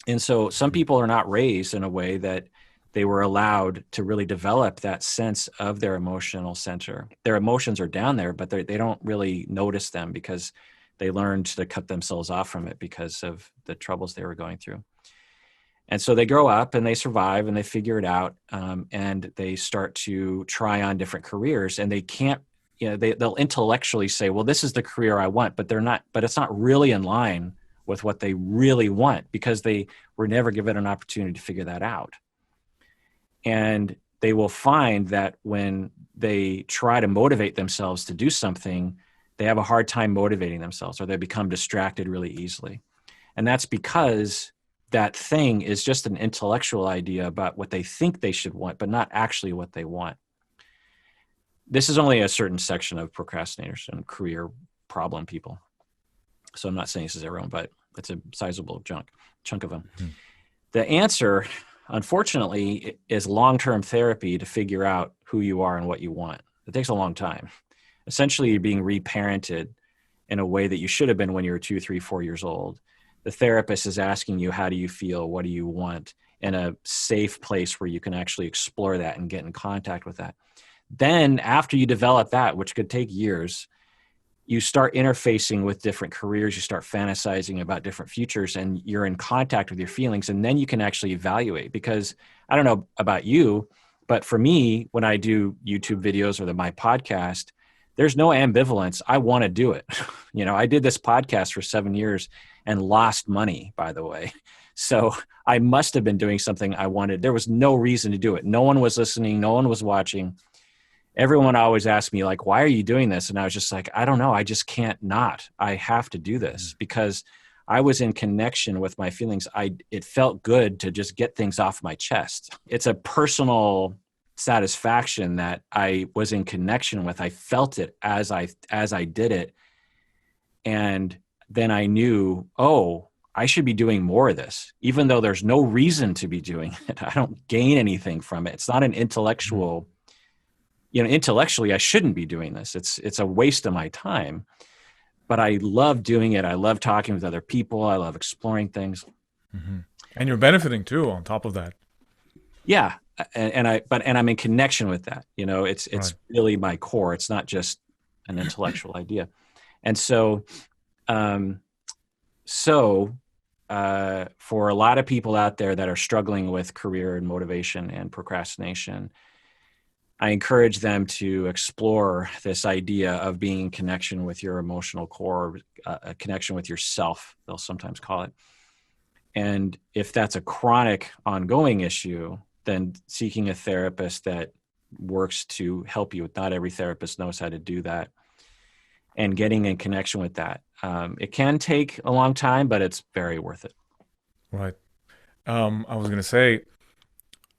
And so some people are not raised in a way that they were allowed to really develop that sense of their emotional center. Their emotions are down there, but they don't really notice them because they learned to cut themselves off from it because of the troubles they were going through. And so they grow up and they survive and they figure it out, and they start to try on different careers, and they can't, they'll intellectually say, well, this is the career I want, but it's not really in line with what they really want because they were never given an opportunity to figure that out. And they will find that when they try to motivate themselves to do something, they have a hard time motivating themselves, or they become distracted really easily. And that's because that thing is just an intellectual idea about what they think they should want, but not actually what they want. This is only a certain section of procrastinators and career problem people. So I'm not saying this is everyone, but it's a sizable chunk of them. Mm-hmm. The answer, unfortunately, is long-term therapy to figure out who you are and what you want. It takes a long time. Essentially, you're being reparented in a way that you should have been when you were 2, 3, 4 years old. The therapist is asking you, how do you feel? What do you want? In a safe place where you can actually explore that and get in contact with that. Then after you develop that, which could take years, you start interfacing with different careers. You start fantasizing about different futures, and you're in contact with your feelings. And then you can actually evaluate, because I don't know about you, but for me, when I do YouTube videos or my podcast, there's no ambivalence. I want to do it. I did this podcast for 7 years and lost money, by the way. So I must have been doing something I wanted. There was no reason to do it. No one was listening. No one was watching. Everyone always asked me, like, why are you doing this? And I was just like, I don't know. I just can't not. I have to do this because I was in connection with my feelings. It felt good to just get things off my chest. It's a personal satisfaction that I was in connection with. I felt it as I did it. And then I knew, I should be doing more of this, even though there's no reason to be doing it. I don't gain anything from it. It's not an intellectual, intellectually, I shouldn't be doing this. It's a waste of my time, but I love doing it. I love talking with other people. I love exploring things. Mm-hmm. And you're benefiting too on top of that. Yeah. And I'm in connection with that. It's right. Really my core. It's not just an intellectual idea. And so, for a lot of people out there that are struggling with career and motivation and procrastination, I encourage them to explore this idea of being in connection with your emotional core, a connection with yourself, they'll sometimes call it. And if that's a chronic, ongoing issue, then seeking a therapist that works to help you. Not every therapist knows how to do that. And getting in connection with that. It can take a long time, but it's very worth it. Right. I was going to say,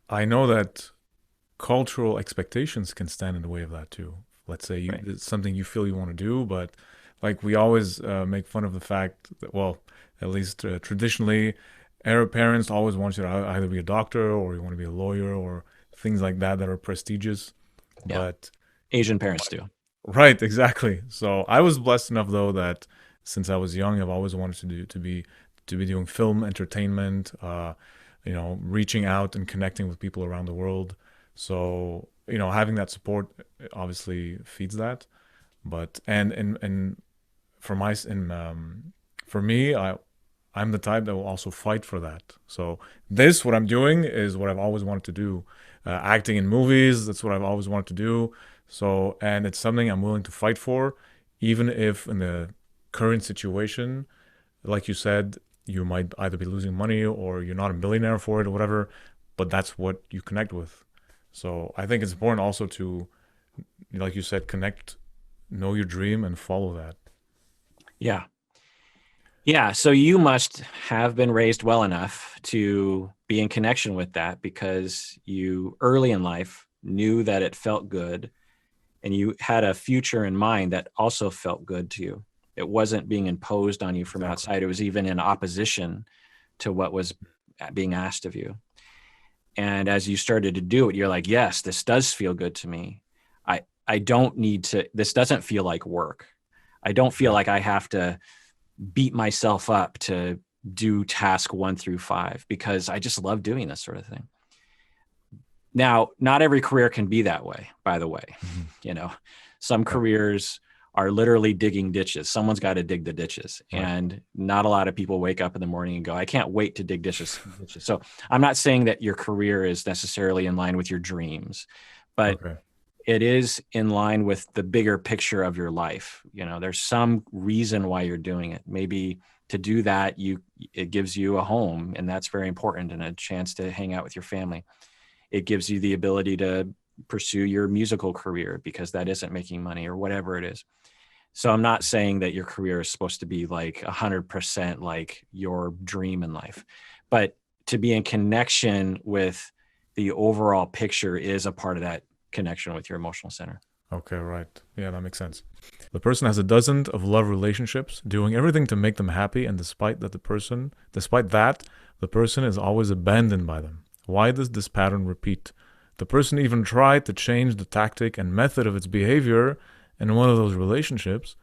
I know that cultural expectations can stand in the way of that too. Let's say it's something you feel you want to do, but like we always make fun of the fact that, well, at least traditionally, Arab parents always want you to either be a doctor or you want to be a lawyer or things like that are prestigious. Yeah. But Asian parents do. Right, exactly. So I was blessed enough though that since I was young, I've always wanted to be doing film entertainment, reaching out and connecting with people around the world. So, having that support obviously feeds that. But for me, I'm the type that will also fight for that. So what I'm doing is what I've always wanted to do. Acting in movies, that's what I've always wanted to do. So, and it's something I'm willing to fight for, even if in the current situation, like you said, you might either be losing money or you're not a millionaire for it or whatever, but that's what you connect with. So I think it's important also to, like you said, connect, know your dream and follow that. Yeah. Yeah. So you must have been raised well enough to be in connection with that because you early in life knew that it felt good and you had a future in mind that also felt good to you. It wasn't being imposed on you from outside. It was even in opposition to what was being asked of you. And as you started to do it, you're like, yes, this does feel good to me. I don't need to, this doesn't feel like work. I don't feel like I have to beat myself up to do task 1 through 5 because I just love doing this sort of thing. Now, not every career can be that way, by the way. Mhm. You know, some Right. careers are literally digging ditches. Someone's got to dig the ditches. Right. And not a lot of people wake up in the morning and go, I can't wait to dig ditches. So I'm not saying that your career is necessarily in line with your dreams, but Okay. it is in line with the bigger picture of your life. You know, there's some reason why you're doing it. Maybe to do that, it gives you a home, and that's very important, and a chance to hang out with your family. It gives you the ability to pursue your musical career because that isn't making money or whatever it is. So I'm not saying that your career is supposed to be like 100% like your dream in life, but to be in connection with the overall picture is a part of that connection with your emotional center. Okay, right. Yeah, that makes sense. The person has a dozen of love relationships, doing everything to make them happy, and despite that, the person is always abandoned by them. Why does this pattern repeat? The person even tried to change the tactic and method of its behavior in one of those relationships,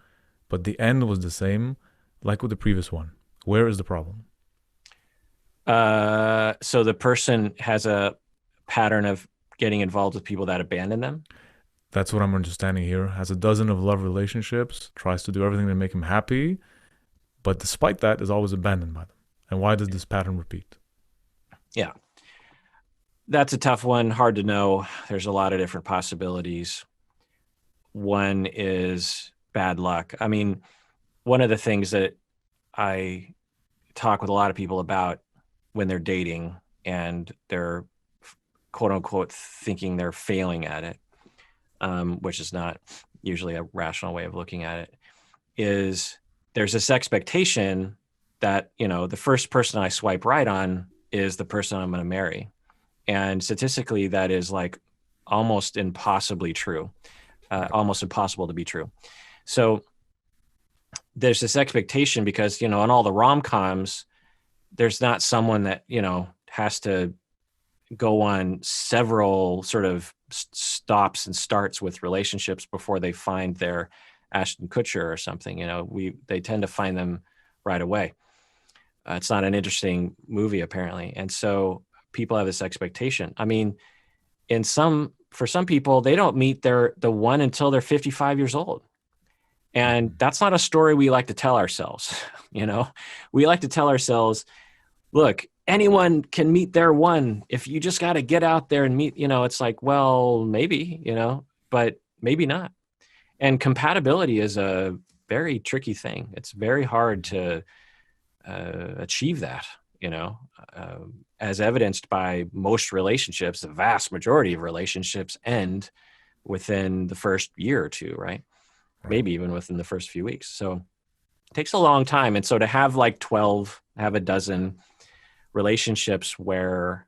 but the end was the same, like with the previous one. Where is the problem? So the person has a pattern of getting involved with people that abandon them. That's what I'm understanding here. Has a dozen of love relationships, tries to do everything to make him happy, but despite that, is always abandoned by them. And why does this pattern repeat? Yeah, that's a tough one. Hard to know. There's a lot of different possibilities. One is bad luck. I mean, one of the things that I talk with a lot of people about when they're dating and they're quote unquote thinking they're failing at it, which is not usually a rational way of looking at it, is there's this expectation that, you know, the first person I swipe right on is the person I'm going to marry. And statistically, that is like almost impossibly true, almost impossible to be true. So there's this expectation because, you know, on all the rom-coms, there's not someone that, you know, has to go on several sort of stops and starts with relationships before they find their Ashton Kutcher or something. You know, they tend to find them right away. It's not an interesting movie apparently, and so people have this expectation. I mean, for some people, they don't meet the one until they're 55 years old. And that's not a story we like to tell ourselves. You know, we like to tell ourselves, look, anyone can meet their one if you just got to get out there and meet, you know, it's like, well, maybe, you know, but maybe not. And compatibility is a very tricky thing. It's very hard to achieve that, you know, as evidenced by most relationships. The vast majority of relationships end within the first year or two, right? Right. Maybe even within the first few weeks. So it takes a long time. And so to have like 12, have a dozen relationships where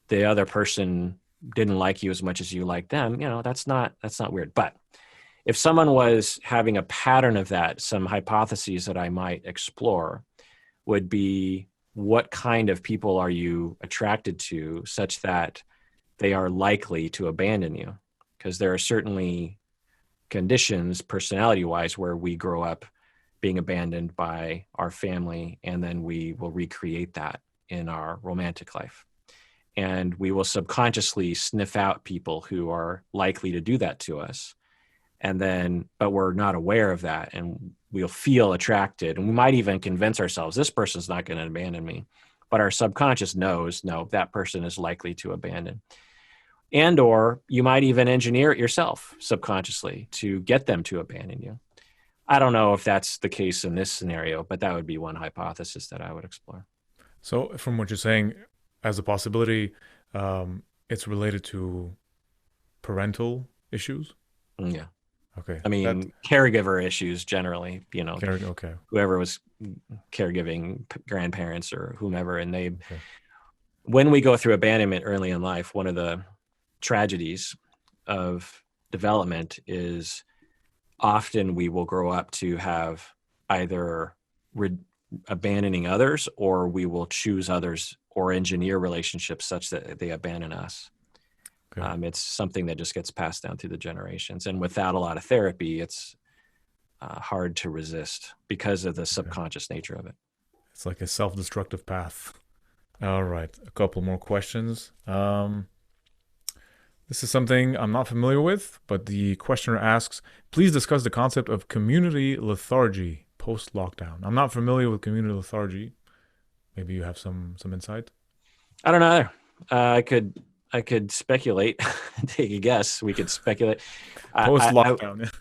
the other person didn't like you as much as you like them, you know, that's not weird. But if someone was having a pattern of that, some hypotheses that I might explore would be, what kind of people are you attracted to such that they are likely to abandon you? Because there are certainly conditions personality wise where we grow up being abandoned by our family, and then we will recreate that in our romantic life. And we will subconsciously sniff out people who are likely to do that to us. And then, but we're not aware of that. And we'll feel attracted. And we might even convince ourselves, this person's not going to abandon me. But our subconscious knows, no, that person is likely to abandon. And or you might even engineer it yourself subconsciously to get them to abandon you. I don't know if that's the case in this scenario, but that would be one hypothesis that I would explore. So, from what you're saying, as a possibility, it's related to parental issues. Yeah. Okay, I that mean, caregiver issues generally, you know, okay, whoever was caregiving, grandparents or whomever. And okay, when we go through abandonment early in life, one of the tragedies of development is often we will grow up to have either abandoning others, or we will choose others or engineer relationships such that they abandon us. okay. It's something that just gets passed down through the generations. And without a lot of therapy, it's hard to resist because of the Okay. subconscious nature of it. It's like a self-destructive path. All right, a couple more questions. This is something I'm not familiar with, but the questioner asks, please discuss the concept of community lethargy post-lockdown. I'm not familiar with community lethargy. Maybe you have some insight. I don't know either. I could speculate, take a guess. We could speculate. Post-lockdown.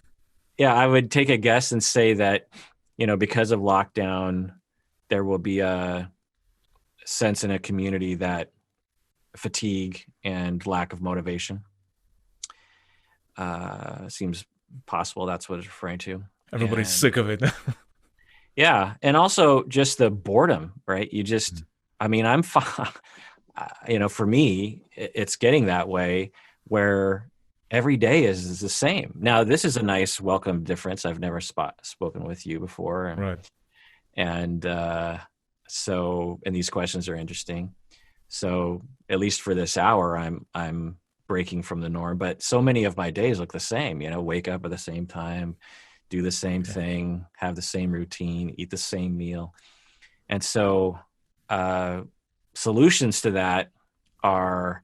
Yeah, I would take a guess and say that, because of lockdown, there will be a sense in a community that fatigue and lack of motivation. Seems possible that's what it's referring to. Everybody's sick of it. Yeah. And also just the boredom, right? You just, I mean, I'm fine. For me, it's getting that way where every day is the same. Now, this is a nice welcome difference. I've never spoken with you before. Right. And and these questions are interesting. So at least for this hour, I'm breaking from the norm, but so many of my days look the same, wake up at the same time, do the same thing, have the same routine, eat the same meal. And so solutions to that are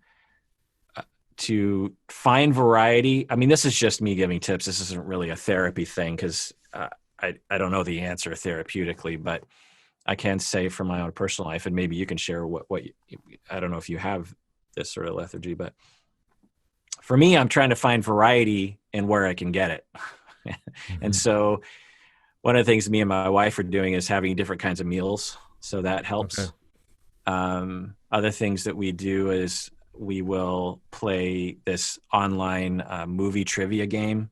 to find variety. I mean, this is just me giving tips. This isn't really a therapy thing because I don't know the answer therapeutically, but I can say from my own personal life, and maybe you can share what I don't know if you have this sort of lethargy, but for me, I'm trying to find variety in where I can get it. And so one of the things me and my wife are doing is having different kinds of meals. So that helps. Okay. Other things that we do is we will play this online movie trivia game.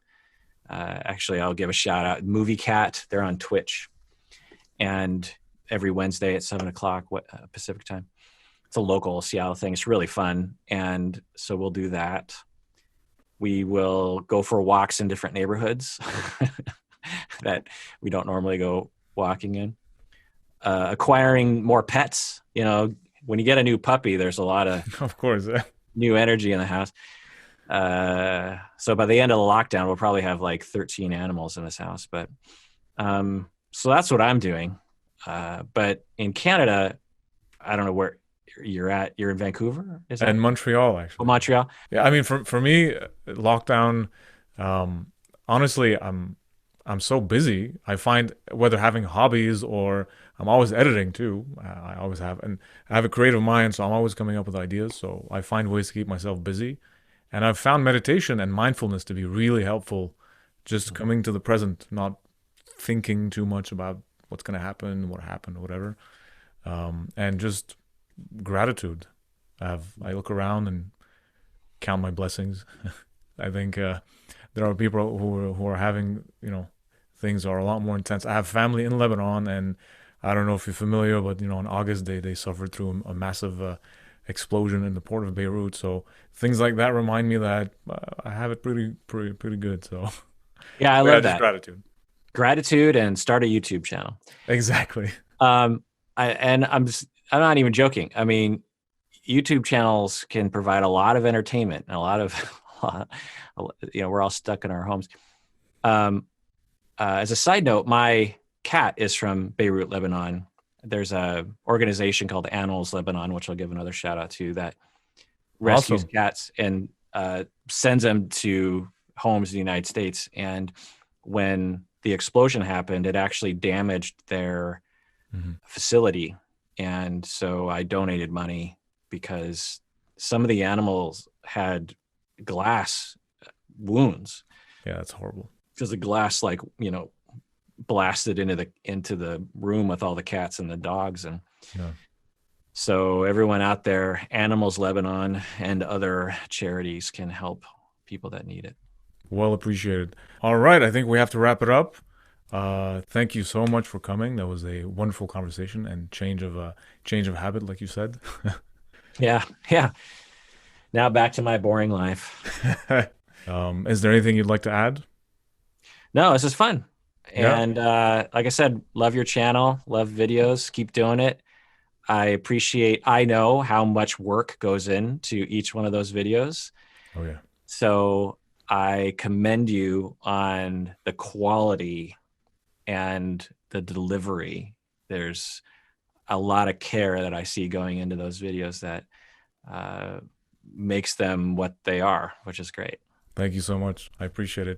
Actually, I'll give a shout out. Movie Cat, they're on Twitch. And every Wednesday at 7:00 Pacific time. It's a local Seattle thing. It's really fun. And so we'll do that. We will go for walks in different neighborhoods that we don't normally go walking in. Acquiring more pets. When you get a new puppy, there's a lot of course, new energy in the house. So by the end of the lockdown, we'll probably have like 13 animals in this house. But so that's what I'm doing. But in Canada, I don't know where you're at. You're in Vancouver? And Montreal, actually. Oh, Montreal. Yeah, I mean, for me, lockdown. Honestly, I'm so busy. I find whether having hobbies or I'm always editing too. I always have, and I have a creative mind, so I'm always coming up with ideas. So I find ways to keep myself busy, and I've found meditation and mindfulness to be really helpful. Just coming to the present, not thinking too much about what's going to happen, what happened, or whatever, and just gratitude. I look around and count my blessings. I think there are people who are having things are a lot more intense. I have family in Lebanon, and I don't know if you're familiar, but in August they suffered through a massive explosion in the port of Beirut. So things like that remind me that I have it pretty good. So yeah, I love that. Gratitude and start a YouTube channel. Exactly. I'm not even joking. I mean, YouTube channels can provide a lot of entertainment and a lot of, we're all stuck in our homes. As a side note, my cat is from Beirut, Lebanon. There's a organization called Animals Lebanon, which I'll give another shout out to, that rescues cats and sends them to homes in the United States. And when the explosion happened, it actually damaged their facility. And so I donated money because some of the animals had glass wounds. Yeah, that's horrible. Because the glass, blasted into the room with all the cats and the dogs. And so everyone out there, Animals Lebanon and other charities can help people that need it. Well appreciated. All right, I think we have to wrap it up. Thank you so much for coming. That was a wonderful conversation and change of habit, like you said. Yeah. Now back to my boring life. Is there anything you'd like to add? No, this is fun. Yeah. And like I said, love your channel, love videos, keep doing it. I know how much work goes into each one of those videos. Oh yeah. So I commend you on the quality and the delivery. There's a lot of care that I see going into those videos that makes them what they are, which is great. Thank you so much. I appreciate it.